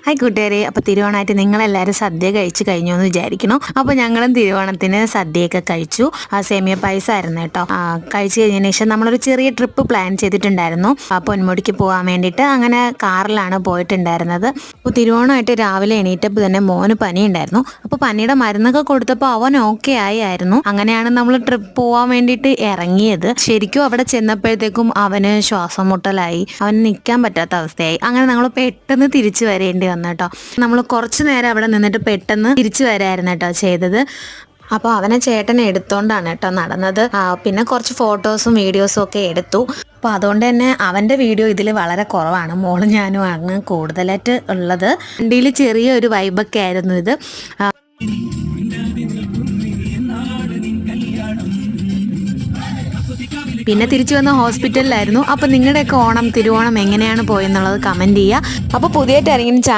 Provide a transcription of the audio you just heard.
Hi കൂട്ടുകാരെ, അപ്പോൾ തിരുവോണമായിട്ട് നിങ്ങളെല്ലാവരും സദ്യ കഴിച്ച് കഴിഞ്ഞു എന്ന് വിചാരിക്കണം. അപ്പോൾ ഞങ്ങളും തിരുവോണത്തിന് സദ്യയൊക്കെ കഴിച്ചു. സേമിയ പായസം ആയിരുന്നു കേട്ടോ. കഴിച്ച് കഴിഞ്ഞതിന് ശേഷം നമ്മളൊരു ചെറിയ ട്രിപ്പ് പ്ലാൻ ചെയ്തിട്ടുണ്ടായിരുന്നു. പൊന്മുടിക്ക് പോകാൻ വേണ്ടിയിട്ട്. അങ്ങനെ കാറിലാണ് പോയിട്ടുണ്ടായിരുന്നത്. അപ്പോൾ തിരുവോണമായിട്ട് രാവിലെ എണീറ്റപ്പോൾ തന്നെ മോന് പനി ഉണ്ടായിരുന്നു. അപ്പോൾ പനിയുടെ മരുന്നൊക്കെ കൊടുത്തപ്പോൾ അവൻ ഓക്കെ ആയിരുന്നു. അങ്ങനെയാണ് നമ്മൾ ട്രിപ്പ് പോകാൻ വേണ്ടിയിട്ട് ഇറങ്ങിയത്. ശരിക്കും അവിടെ ചെന്നപ്പോഴത്തേക്കും അവന് ശ്വാസം മുട്ടലായി, അവന് നിൽക്കാൻ പറ്റാത്ത അവസ്ഥയായി. അങ്ങനെ നമ്മൾ പെട്ടെന്ന് തിരിച്ചു വരേണ്ടി വന്നു കേട്ടോ. നമ്മൾ കുറച്ച് നേരം അവിടെ നിന്നിട്ട് പെട്ടെന്ന് തിരിച്ചു വരായിരുന്നു കേട്ടോ ചെയ്തത്. അപ്പോൾ അവനെ ചേട്ടനെ എടുത്തോണ്ടാണ് കേട്ടോ നടന്നത്. പിന്നെ കുറച്ച് ഫോട്ടോസും വീഡിയോസും ഒക്കെ എടുത്തു. അപ്പോൾ അതുകൊണ്ട് തന്നെ അവൻ്റെ വീഡിയോ ഇതിൽ വളരെ കുറവാണ്. മോളും ഞാനും ആണ് കൂടുതലായിട്ട് ഉള്ളത്. വണ്ടിയിൽ ചെറിയൊരു വൈബൊക്കെ ആയിരുന്നു ഇത്. പിന്നെ തിരിച്ചു വന്ന ഹോസ്പിറ്റലിലായിരുന്നു. അപ്പോൾ നിങ്ങളുടെയൊക്കെ തിരുവോണം എങ്ങനെയാണ് പോയെന്നുള്ളത് കമൻറ്റ് ചെയ്യുക. അപ്പോൾ പുതിയതായിട്ട് ഇറങ്ങിയ